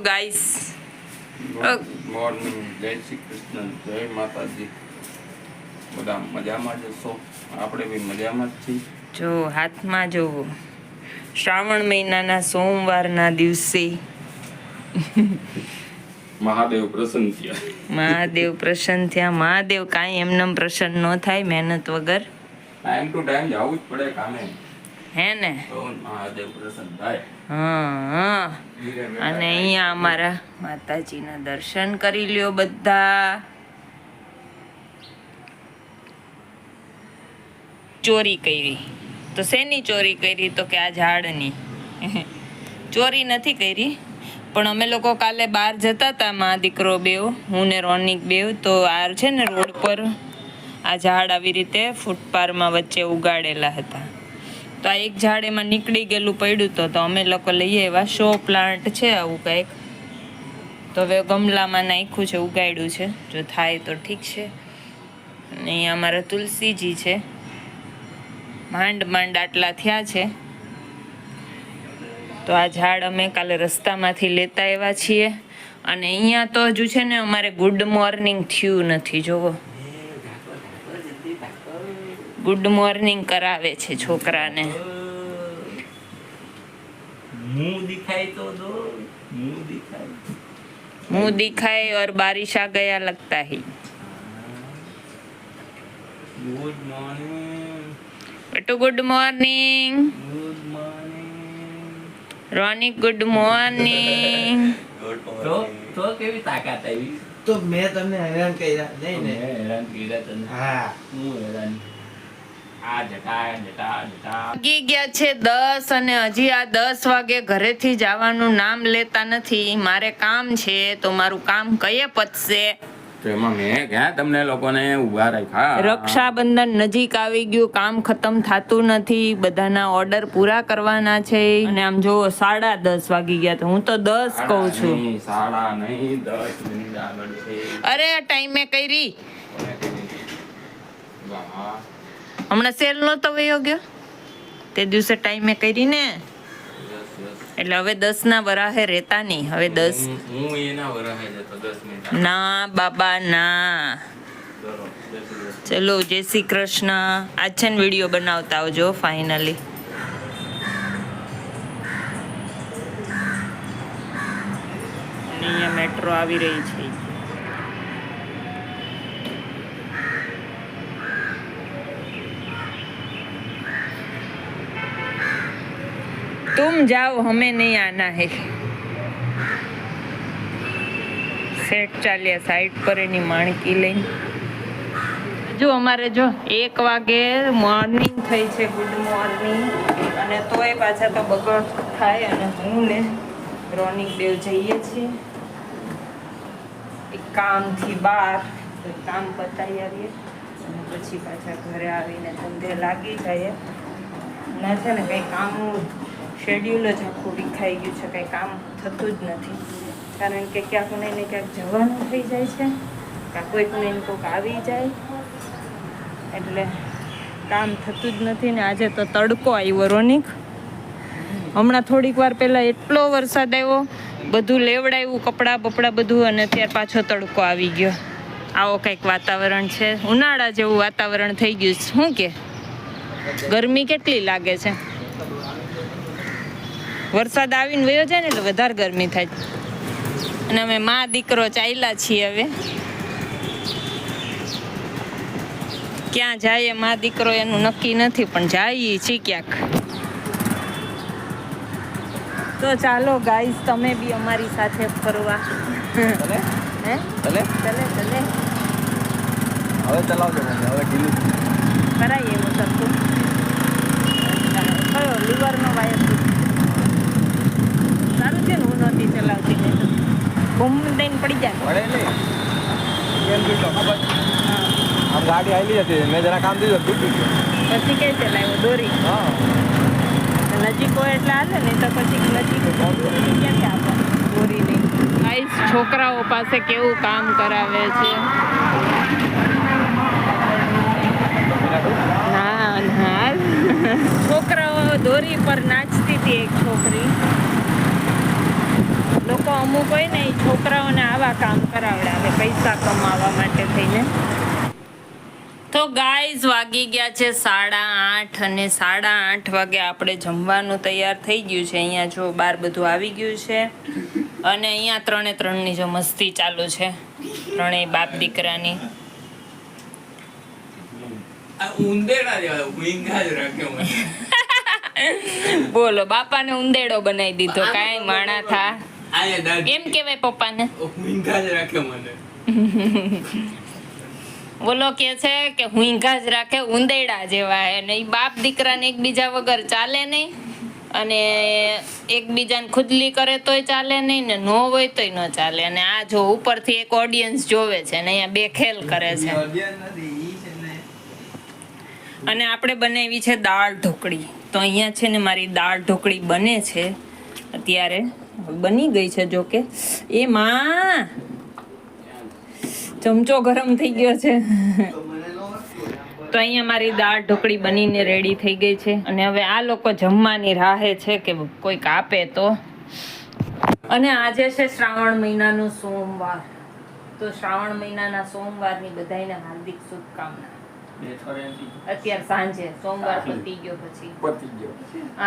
Guys, morning. જય શ્રી કૃષ્ણ, જય માતાજી. બધા મજામાં જ છો? આપણે બી મજામાં જ છીએ. જો હાથમાં જોવો, શ્રાવણ મહિનાના સોમવારના દિવસે મહાદેવ પ્રસન્ન થયા. મહાદેવ પ્રસન્ન થયા. મહાદેવ કાંઈ એમનેમ પ્રસન્ન ન થાય મહેનત વગર. ટાઈમ ટુ ટાઈમ જવું જ પડે કામે, હે ને? તો મહાદેવ પ્રસન્ન થાય. હા. અને અહીંયા અમારા માતાજીના દર્શન કરી લ્યો બધા. ચોરી કરી તો શેની ચોરી કરી? તો કે આ ઝાડની. ચોરી નથી કરી, પણ અમે લોકો કાલે બહાર જતા હતા, મા દીકરો બેવ, હું ને રોનિક બેવ, તો આ છે ને રોડ પર આ ઝાડ આવી રીતે ફૂટપાથમાં વચ્ચે ઉગાડેલા હતા. તો આ એક ઝાડ એમાં નીકળી ગયેલું પડ્યું તો અમે લોકો લઈએ એવા શો પ્લાન્ટ છે આવું કંઈક. તો હવે ગમલામાં નાખ્યું છે, ઉગાડ્યું છે, જો થાય તો ઠીક છે. અને અહીંયા અમારા તુલસીજી છે, માંડ આટલા થયા છે. તો આ ઝાડ અમે કાલે રસ્તામાંથી લેતા આવ્યા છીએ. અને અહીંયા તો હજુ છે ને અમારે ગુડ મોર્નિંગ થયું નથી. જોવો, ગુડ મોર્નિંગ કરાવે છે છોકરાને. मुंह दिखाए और बारिश आ गया लगता है. Good morning. बेटू good morning. Good morning. Ronik good morning. તો કેવી તાકાત આવી? તો મેં તમને હેરાન કર્યા નહીં ને? હેરાન કર્યા તને? હા, હું હેરાન. આ જટા વાગી ગયા છે 10 અને હજી આ 10 વાગે ઘરેથી જવાનું નામ લેતા નથી. મારે કામ છે, તો મારું કામ કયે પતશે? એમાં મેં ક્યાં તમને લોકોને ઉભા રાખ્યા? રક્ષાબંધન નજીક આવી ગયું, કામ ખતમ થતું નથી, બધાના ઓર્ડર પૂરા કરવાના છે. અને આમ જો 10:30 વાગી ગયા, તો હું તો 10 કહું છું. સાડા નહીં 10 મિનિટ આગળ છે. અરે આ ટાઈમે કરી વાહ. હમણાં સેલ નતો વયો ગયો તે દિવસે ટાઈમે કરી ને, એટલે હવે 10 ના વરાહે રહેતા નહીં. હવે 10 હું એના વરાહે જતો 10 મિનિટ. ના બાબા ના. ચલો જય શ્રી કૃષ્ણ. આજ છે ને વિડીયો બનાવતા આવજો ફાઇનલી. અહીંયા મેટ્રો આવી રહી છે. तुम जाओ, हमें नहीं आना है. સેટ ચાલ્યા સાઈડ પર એની માણકી લઈને. જો અમારે જો 1 વાગે મોર્નિંગ થઈ છે, ગુડ મોર્નિંગ. અને તોય પાછા તો બગડ થાય. અને હું ને રોનિક દેવ જઈએ છીએ એક કામથી બહાર. તો કામ પતાવી આવીએ અને પછી પાછા ઘરે આવીને ધંધે લાગી જઈએ. ના છે ને કંઈ કામ શેડ્યુલ જ આખું વિખાઈ ગયું છે, કંઈ કામ થતું જ નથી. કારણ કે ક્યાંક ને ક્યાંક જવાનું થઈ જાય છે, કાં કોઈક ને કોઈક આવી જાય, એટલે કામ થતું જ નથી. ને આજે તો તડકો આવ્યો રોનિક. હમણાં થોડીક વાર પહેલાં એટલો વરસાદ આવ્યો, બધું લેવડાવ્યું, કપડાં બપડા બધું, અને ત્યાર પાછો તડકો આવી ગયો. આવો કંઈક વાતાવરણ છે, ઉનાળા જેવું વાતાવરણ થઈ ગયું. શું કે ગરમી કેટલી લાગે છે? વરસાદ આવીને વયો જાય ને એટલે વધારે ગરમી થાય. અને અમે મા દીકરો ચાલ્યા છીએ હવે. ક્યાં જાય મા દીકરો એનું નક્કી નથી, પણ જઈએ છીએ ક્યાંક. તો ચાલો ગાઈસ, તમે બી અમારી સાથે ફરવા. હે ચલે ચલે હવે ચલાવજો. હવે ઢીલું કરાવીએ એવું સરખું. કયો લીવરનો વાયર સારું છે ને? હું નહોતી ચલાવતી, નહીં તો બૂમ દઈને પડી જાય. પડે નહીં કેમ કીધો ખબર? હા, આમ ગાડી આવેલી હતી, મેં જરા કામ દીધું, તૂટી ગયું. પછી કઈ ચલાવ્યો? દોરી. હા, નજીક હોય એટલે હાલે, નહીં તો પછી નજીક ક્યાંથી આપે દોરી નહીં. ગાઈસ, છોકરાઓ પાસે કેવું કામ કરાવે છે. ના ના, છોકરાઓ દોરી પર નાચતી હતી એક છોકરી. લોકો અમુક હોય ને એ છોકરાઓને આવા કામ કરાવડાવે પૈસા કમાવા માટે થઈને. તો ગાઈઝ વાગી ગયા છે 8:30 અને 8:30 વાગે આપણે જમવાનું તૈયાર થઈ ગયું છે. અહીંયા જો બાર બધું આવી ગયું છે અને અહીંયા 3-3ની જો મસ્તી ચાલુ છે, ત્રણેય બાપ દીકરાની. બોલો, બાપાને ઉંદેડો બનાવી દીધો. કાંઈ માણા થા એમ કેવાય પપ્પાને. બોલો કે છે કે હુંઘા જ રાખે, ઉંદેડા જેવા. અને એ બાપ દીકરાને એકબીજા વગર ચાલે નહીં, અને એકબીજાને ખુદલી કરે તોય ચાલે નહીં, ને નો હોય તોય ન ચાલે. અને આ જો ઉપરથી એક ઓડિયન્સ જોવે છે ને અહીંયા બે ખેલ કરે છે. અને આપણે બનાવી છે દાળ ઢોકળી. તો અહીંયા છે ને મારી દાળ ઢોકળી બને છે અત્યારે, બની ગઈ છે. જો કે એમાં ચમચો ગરમ થઈ ગયો છે. તો અહીંયા મારી દાળ ઢોકળી બનીને રેડી થઈ ગઈ છે અને હવે આ લોકો જમવાની રાહે છે કે કોઈક આપે તો. અને આજે છે શ્રાવણ મહિનાનો સોમવાર. તો શ્રાવણ મહિનાના સોમવારની બધાને હાર્દિક શુભકામના. અત્યારે સાંજે સોમવાર પતી ગયો પછી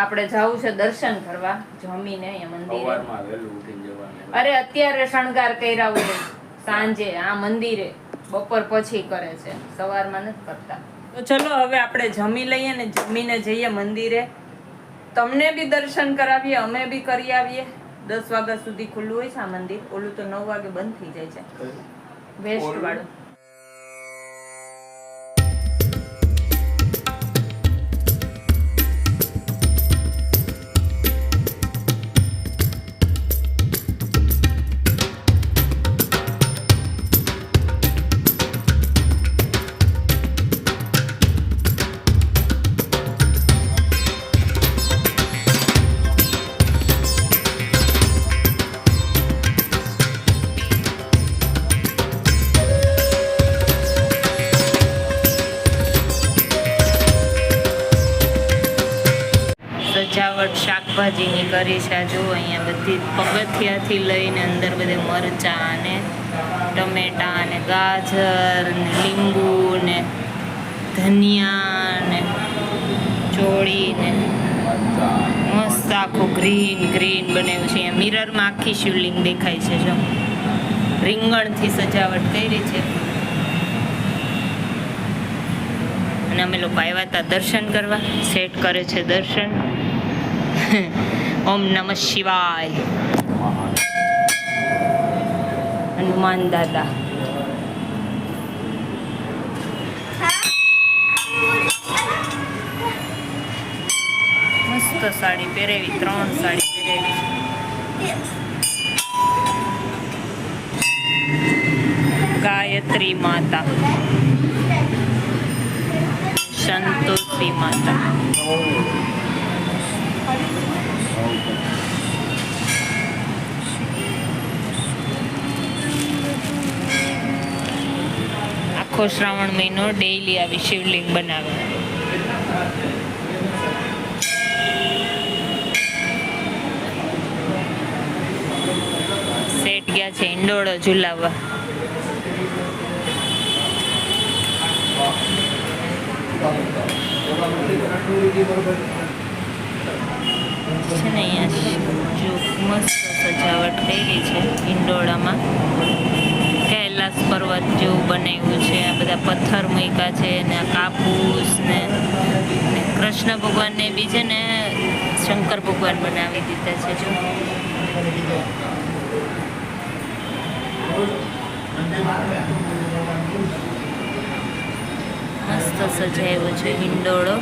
આપણે જવું છે દર્શન કરવા જમીને અહીંયા મંદિરે. અરે અત્યારે શણગાર કર્યા હોય સાંજે આ મંદિરે બપોર પછી કરે છે, સવારમાં નથી કરતા. તો ચલો હવે આપણે જમી લઈએ ને જમીને જઈએ મંદિરે. તમને બી દર્શન કરાવીએ, અમે બી કરી આવીએ. 10 વાગ્યા સુધી ખુલ્લું હોય છે આ મંદિર. ઓલું તો 9 વાગે બંધ થઈ જાય છે, વેસ્ટ વાળું. સજાવટ શાકભાજીની કરી છે. જો અહીંયા બધી પગથિયાથી લઈને અંદર બધે મરચાં અને ટમેટા અને ગાજર ને લીંબુ ને ધનિયા ને ચોળી ને મસ્ત આખું ગ્રીન ગ્રીન બનાવ્યું છે. અહીંયા મિરરમાં આખી શિવલિંગ દેખાય છે. જો રીંગણથી સજાવટ કરી છે. અને અમે લોકો આવ્યા હતા દર્શન કરવા. સેટ કરે છે દર્શન. ઓમ નમઃ શિવાય. હનુમાન દાદા. મસ્ત સાડી પહેરેવી, 3 સાડી પહેરેવી. ગાયત્રી માતા, સંતોષી માતા. આખો શ્રાવણ મહિનો ડેઈલી આવી શિવલિંગ બનાવે. સેટ ગયા છે ઈંડોળો ઝુલાવવા. છે ને અહીંયા જો મસ્ત સજાવટ કરી છે ઈંડોળામાં. કૈલાસ પર્વત જેવું બનાવ્યું છે. આ બધા પથ્થર મૂક્યા છે ને આ કાપૂસ ને કૃષ્ણ ભગવાનને બી છે ને શંકર ભગવાન બનાવી દીધા છે. જો મસ્ત સજાવ્યો છે હિંડોળો.